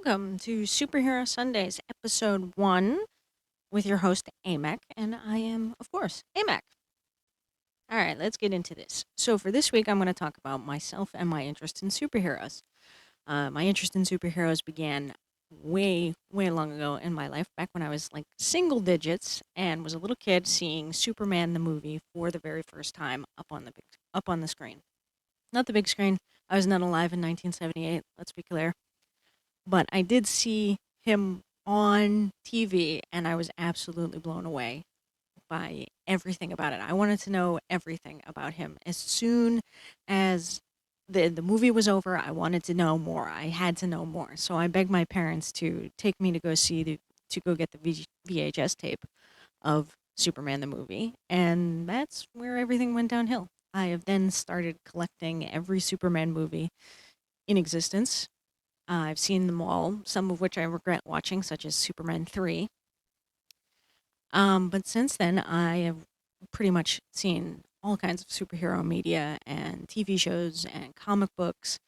welcome to Superhero Sundays, episode 1, with your host, Amek, and I am, of course, Amek. All right, let's get into this. So, for this week, I'm going to talk about myself and my interest in superheroes. My interest in superheroes began way, way long ago in my life, back when I was like single digits and was a little kid seeing Superman the movie for the very first time up on the screen. Not the big screen. I was not alive in 1978, let's be clear. But I did see him on TV and I was absolutely blown away by everything about it. I wanted to know everything about him. As soon as the movie was over, I wanted to know more. I had to know more. So I begged my parents to take me to go to go get the VHS tape of Superman the movie, and that's where everything went downhill. I have then started collecting every Superman movie in existence. I've seen them all, some of which I regret watching, such as Superman 3. But since then, I have pretty much seen all kinds of superhero media and TV shows and comic books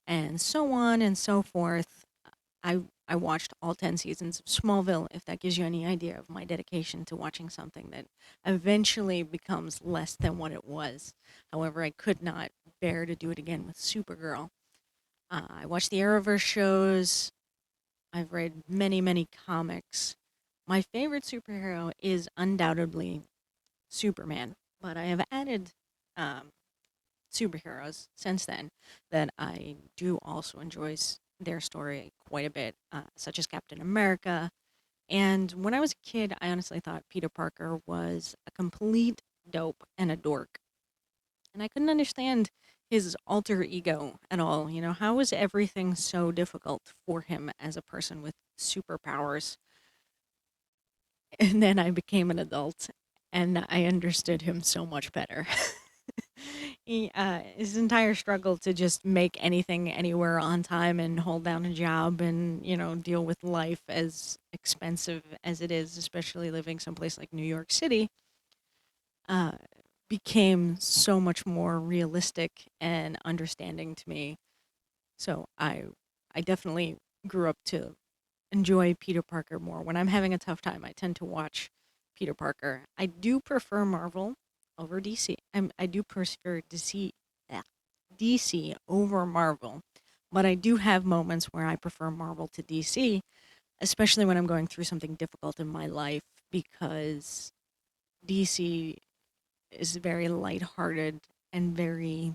and so on and so forth. I watched all 10 seasons of Smallville, if that gives you any idea of my dedication to watching something that eventually becomes less than what it was. However, I could not bear to do it again with Supergirl. I watched the Arrowverse shows. I've read many, many comics. My favorite superhero is undoubtedly Superman, but I have added um, superheroes since then that I do also enjoy their story quite a bit, such as Captain America. And when I was a kid, I honestly thought Peter Parker was a complete dope and a dork. And I couldn't understand his alter ego at all. You know, how was everything so difficult for him as a person with superpowers? And then I became an adult and I understood him so much better. His entire struggle to just make anything anywhere on time and hold down a job and, deal with life as expensive as it is, especially living someplace like New York City, uh, became so much more realistic and understanding to me. So I definitely grew up to enjoy Peter Parker more. When I'm having a tough time, I tend to watch Peter Parker. I do prefer Marvel over DC. I do prefer DC over Marvel, but I do have moments where I prefer Marvel to DC, especially when I'm going through something difficult in my life because DC is very lighthearted and very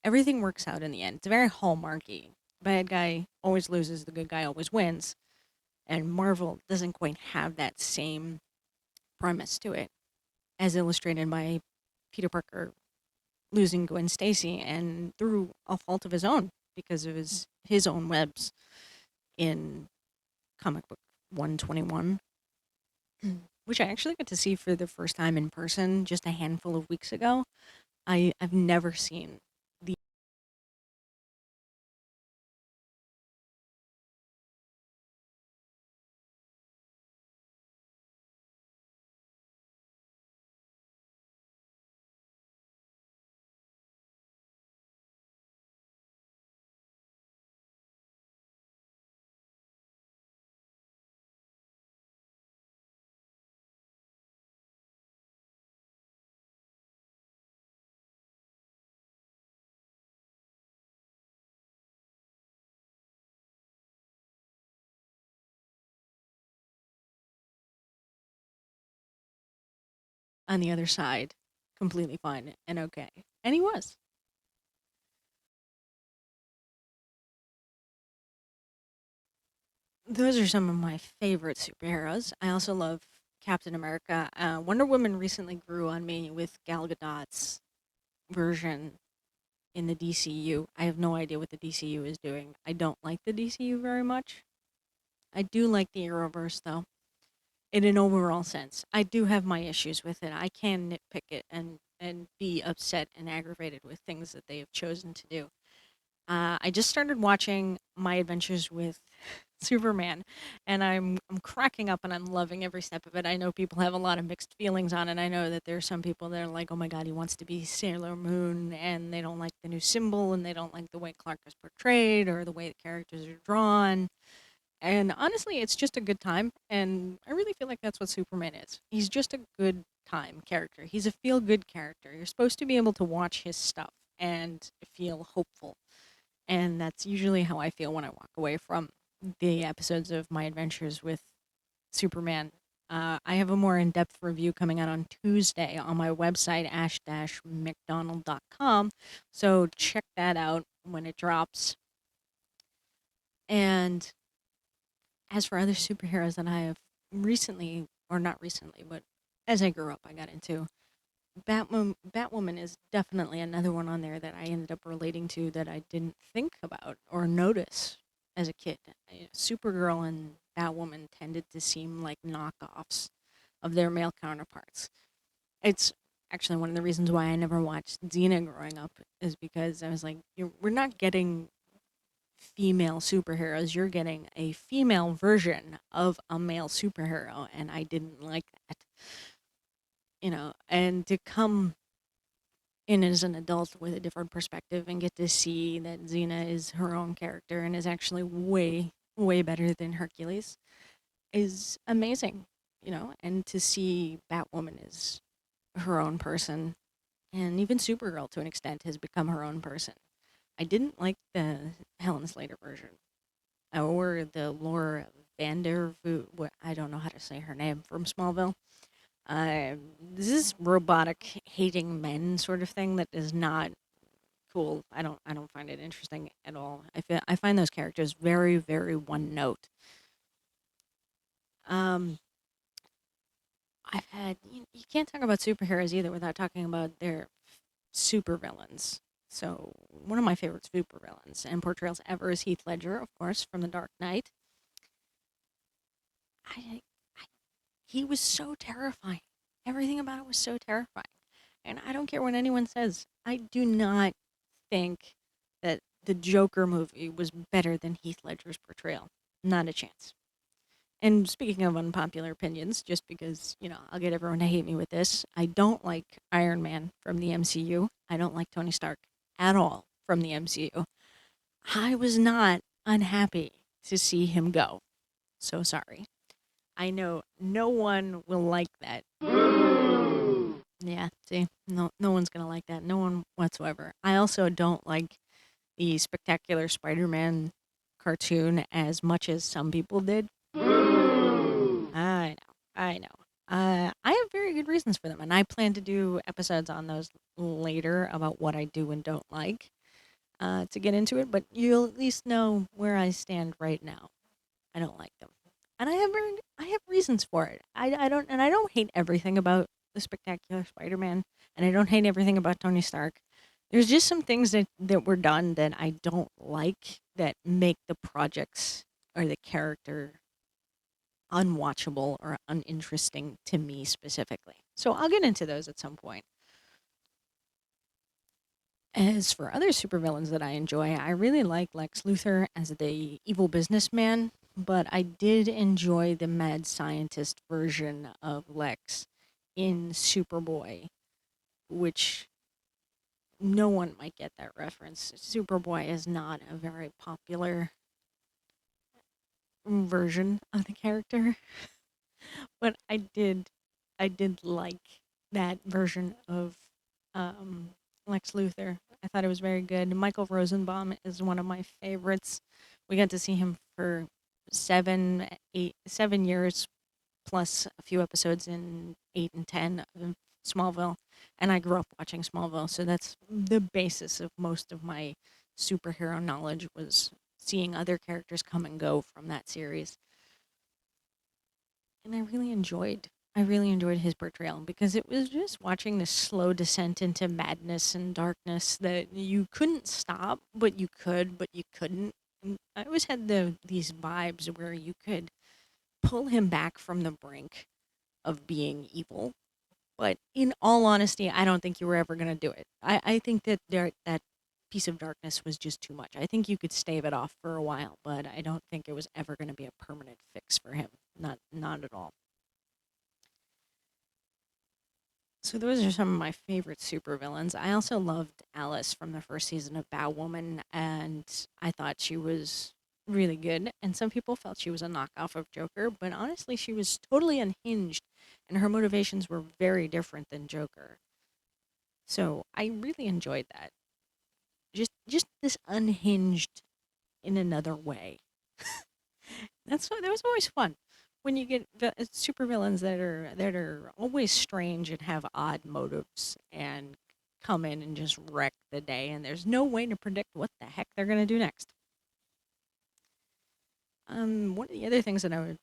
everything works out in the end. It's very hallmarky. Bad guy always loses, the good guy always wins. And Marvel doesn't quite have that same premise to it, as illustrated by Peter Parker losing Gwen Stacy and through a fault of his own because of his own webs in comic book 121, which I actually got to see for the first time in person just a handful of weeks ago. I've never seen the on the other side completely fine and okay. And he was. Those are some of my favorite superheroes. I also love Captain America. Wonder Woman recently grew on me with Gal Gadot's version in the DCU. I have no idea what the DCU is doing. I don't like the DCU very much. I do like the Arrowverse, though, in an overall sense. I do have my issues with it. I can nitpick it and be upset and aggravated with things that they have chosen to do. I just started watching My Adventures with Superman, and I'm cracking up and I'm loving every step of it. I know people have a lot of mixed feelings on it. I know that there are some people that are like, "Oh my God, he wants to be Sailor Moon," and they don't like the new symbol, and they don't like the way Clark is portrayed or the way the characters are drawn. And honestly, it's just a good time. And I really feel like that's what Superman is. He's just a good time character. He's a feel good character. You're supposed to be able to watch his stuff and feel hopeful. And that's usually how I feel when I walk away from the episodes of my adventures with Superman. I have a more in depth review coming out on Tuesday on my website, ash-mcdonald.com. So check that out when it drops. And as for other superheroes that I have recently, or not recently, but as I grew up, I got into, Batwoman is definitely another one on there that I ended up relating to that I didn't think about or notice as a kid. Supergirl and Batwoman tended to seem like knockoffs of their male counterparts. It's actually one of the reasons why I never watched Xena growing up, is because I was like, we're not getting female superheroes. You're getting a female version of a male superhero, and I didn't like that. And to come in as an adult with a different perspective and get to see that Xena is her own character and is actually way, way better than Hercules is amazing, and to see Batwoman is her own person, and even Supergirl to an extent has become her own person. I didn't like the Helen Slater version or the Laura Vandervoot. I don't know how to say her name, from Smallville. Uh, this is robotic hating men sort of thing that is not cool. I don't find it interesting at all. I find those characters very, very one note. Um, I've had you can't talk about superheroes either without talking about their supervillains. So one of my favorite supervillains and portrayals ever is Heath Ledger, of course, from The Dark Knight. I, I he was so terrifying. Everything about it was so terrifying. And I don't care what anyone says. I do not think that the Joker movie was better than Heath Ledger's portrayal. Not a chance. And speaking of unpopular opinions, just because, I'll get everyone to hate me with this, I don't like Iron Man from the MCU. I don't like Tony Stark at all from the MCU. I was not unhappy to see him go. So sorry. I know no one will like that. Yeah, see, no one's gonna like that. No one whatsoever. I also don't like the Spectacular Spider-Man cartoon as much as some people did. I know. I have very good reasons for them, and I plan to do episodes on those later about what I do and don't like to get into it. But you'll at least know where I stand right now. I don't like them, and I have reasons for it. I don't hate everything about the Spectacular Spider-Man, and I don't hate everything about Tony Stark. There's just some things that were done that I don't like that make the projects or the character unwatchable or uninteresting to me specifically. So I'll get into those at some point. As for other supervillains that I enjoy, I really like Lex Luthor as the evil businessman, but I did enjoy the mad scientist version of Lex in Superboy, which no one might get that reference. Superboy is not a very popular version of the character, but I did like that version of um, Lex Luthor. I thought it was very good. Michael Rosenbaum is one of my favorites. We got to see him for 7 years plus a few episodes in 8 and 10 of Smallville, and I grew up watching Smallville, so that's the basis of most of my superhero knowledge, was seeing other characters come and go from that series. And I really enjoyed his portrayal because it was just watching this slow descent into madness and darkness that you couldn't stop, but you could, but you couldn't. And I always had these vibes where you could pull him back from the brink of being evil. But in all honesty, I don't think you were ever going to do it. I think that piece of darkness was just too much. I think you could stave it off for a while, but I don't think it was ever going to be a permanent fix for him. Not at all. So those are some of my favorite supervillains. I also loved Alice from the first season of Batwoman, and I thought she was really good, and some people felt she was a knockoff of Joker, but honestly, she was totally unhinged, and her motivations were very different than Joker. So I really enjoyed that. Just this unhinged in another way. That was always fun. When you get supervillains that are always strange and have odd motives and come in and just wreck the day, and there's no way to predict what the heck they're gonna do next. One of the other things that I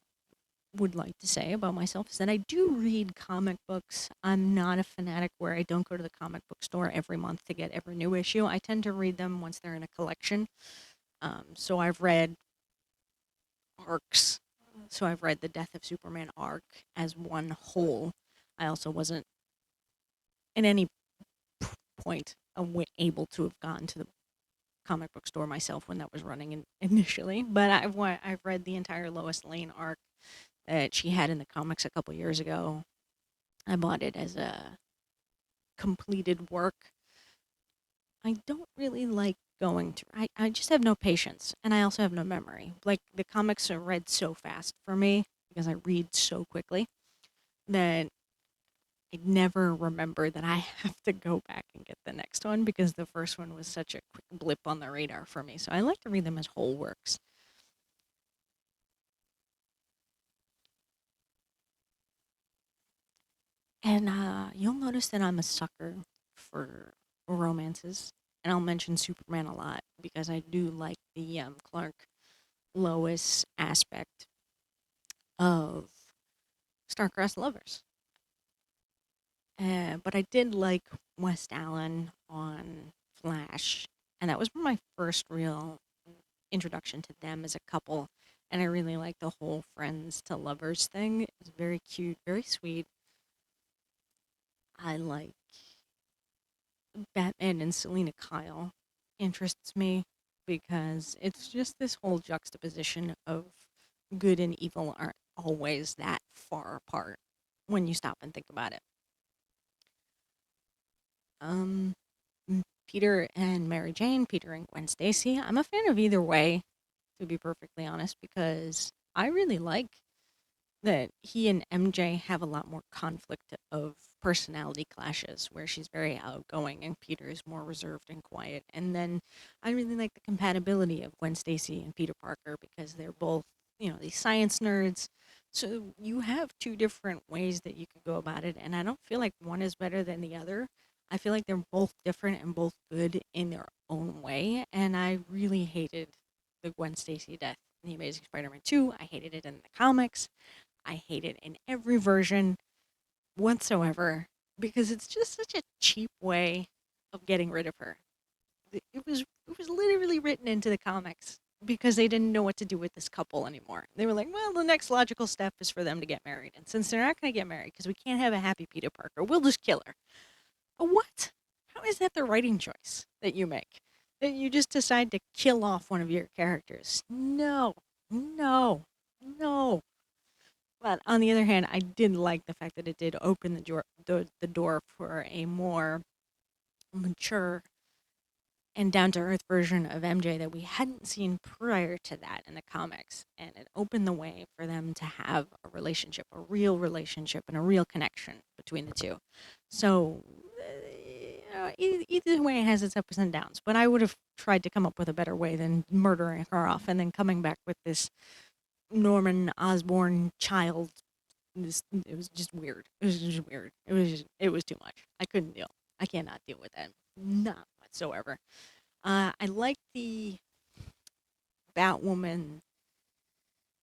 would like to say about myself is that I do read comic books. I'm not a fanatic where I don't go to the comic book store every month to get every new issue. I tend to read them once they're in a collection. So I've read arcs. So I've read the Death of Superman arc as one whole. I also wasn't at any point able to have gone to the comic book store myself when that was running initially, but I've read the entire Lois Lane arc that she had in the comics a couple years ago. I bought it as a completed work. I don't really like going to. I just have no patience, and I also have no memory. Like the comics are read so fast for me because I read so quickly that I never remember that I have to go back and get the next one because the first one was such a quick blip on the radar for me. So I like to read them as whole works. And you'll notice that I'm a sucker for romances. And I'll mention Superman a lot because I do like the Clark Lois aspect of star-crossed lovers. But I did like West Allen on Flash, and that was my first real introduction to them as a couple. And I really like the whole friends to lovers thing. It was very cute, very sweet. I like Batman and Selena Kyle interests me because it's just this whole juxtaposition of good and evil aren't always that far apart when you stop and think about it. Um, Peter and Mary Jane, Peter and Gwen Stacy. I'm a fan of either way, to be perfectly honest, because I really like that he and MJ have a lot more conflict of personality clashes, where she's very outgoing and Peter is more reserved and quiet. And then I really like the compatibility of Gwen Stacy and Peter Parker because they're both, these science nerds. So you have two different ways that you could go about it, and I don't feel like one is better than the other. I feel like they're both different and both good in their own way, and I really hated the Gwen Stacy death in The Amazing Spider-Man 2. I hated it in the comics. I hate it in every version whatsoever because it's just such a cheap way of getting rid of her. It was literally written into the comics because they didn't know what to do with this couple anymore. They were like, well, the next logical step is for them to get married. And since they're not going to get married because we can't have a happy Peter Parker, we'll just kill her. What? How is that the writing choice that you make? That you just decide to kill off one of your characters? No, no, no. But on the other hand, I did like the fact that it did open the door for a more mature and down to earth version of MJ that we hadn't seen prior to that in the comics. And it opened the way for them to have a relationship, a real relationship, and a real connection between the two. So, either way has its ups and downs. But I would have tried to come up with a better way than murdering her off and then coming back with this Norman Osborn child. It was just weird. It was just weird. It was too much. I couldn't deal. I cannot deal with that. Not whatsoever. I like the Batwoman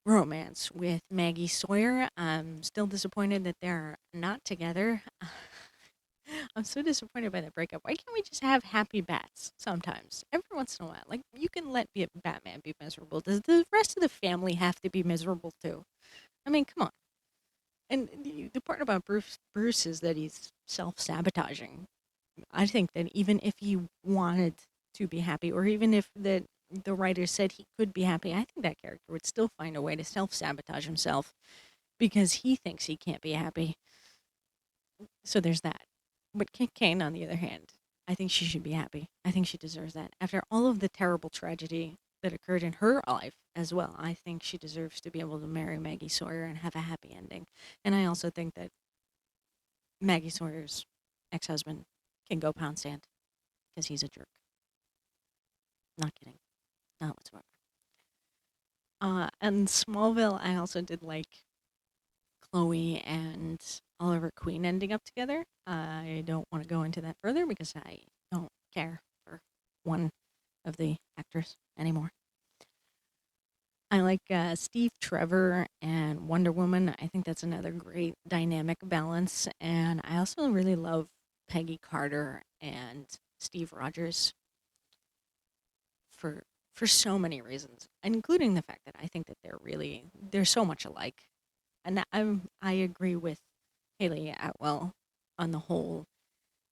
romance with Maggie Sawyer. I'm still disappointed that they're not together. I'm so disappointed by that breakup. Why can't we just have happy bats sometimes? Every once in a while. Like, you can let Batman be miserable. Does the rest of the family have to be miserable too? I mean, come on. And the part about Bruce is that he's self-sabotaging. I think that even if he wanted to be happy, or even if the writer said he could be happy, I think that character would still find a way to self-sabotage himself because he thinks he can't be happy. So there's that. But Kane, on the other hand, I think she should be happy. I think she deserves that. After all of the terrible tragedy that occurred in her life as well. I think she deserves to be able to marry Maggie Sawyer and have a happy ending. And I also think that Maggie Sawyer's ex-husband can go pound sand because he's a jerk. Not kidding. Not whatsoever. And Smallville, I also did like Chloe and Oliver Queen ending up together. I don't want to go into that further because I don't care for one of the actors anymore. I like Steve Trevor and Wonder Woman. I think that's another great dynamic balance. And I also really love Peggy Carter and Steve Rogers for so many reasons, including the fact that I think that they're so much alike. And I agree with Haley Atwell on the whole.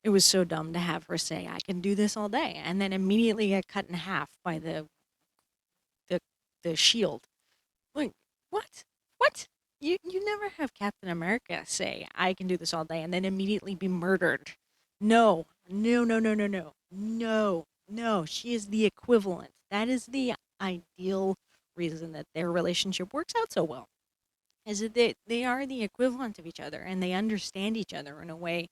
It was so dumb to have her say, "I can do this all day," and then immediately get cut in half by the the shield. Like, what? What? You never have Captain America say, "I can do this all day," and then immediately be murdered. No, no, no, no, no, no, no, no. She is the equivalent. That is the ideal reason that their relationship works out so well. Is that they are the equivalent of each other, and they understand each other in a way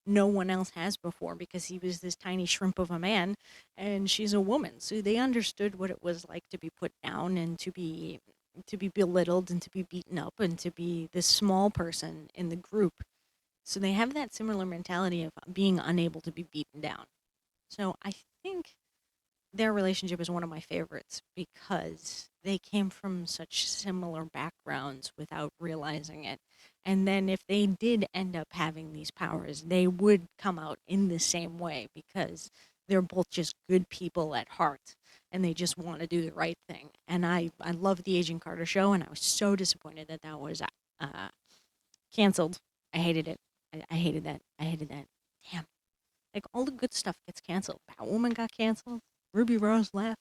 no one else has before, because he was this tiny shrimp of a man and she's a woman. So they understood what it was like to be put down and to be belittled and to be beaten up and to be this small person in the group. So they have that similar mentality of being unable to be beaten down. So I think their relationship is one of my favorites because they came from such similar backgrounds without realizing it. And then if they did end up having these powers, they would come out in the same way because they're both just good people at heart and they just want to do the right thing. And I love the Agent Carter show, and I was so disappointed that that was uh, canceled. I hated it. I hated that. I hated that. Damn. Like, all the good stuff gets canceled. Batwoman got canceled. Ruby Rose left.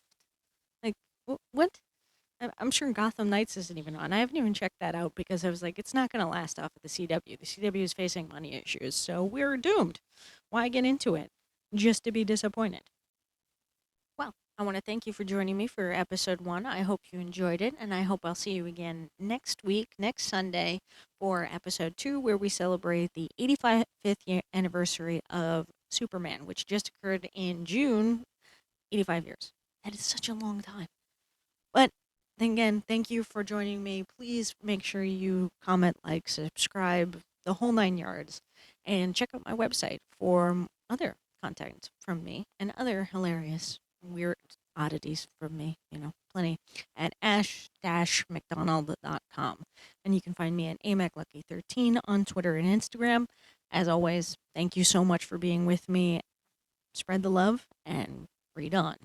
Like, what? I'm sure Gotham Knights isn't even on. I haven't even checked that out because I was like, it's not going to last off at the CW. The CW is facing money issues, so we're doomed. Why get into it just to be disappointed? Well, I want to thank you for joining me for episode 1. I hope you enjoyed it, and I hope I'll see you again next week, next Sunday, for episode 2, where we celebrate the 85th anniversary of Superman, which just occurred in June. 85 years. That is such a long time. But then again, thank you for joining me. Please make sure you comment, like, subscribe, the whole 9 yards, and check out my website for other content from me and other hilarious, weird oddities from me, plenty, at ash-mcdonald.com. And you can find me at amaclucky13 on Twitter and Instagram. As always, thank you so much for being with me. Spread the love and read on.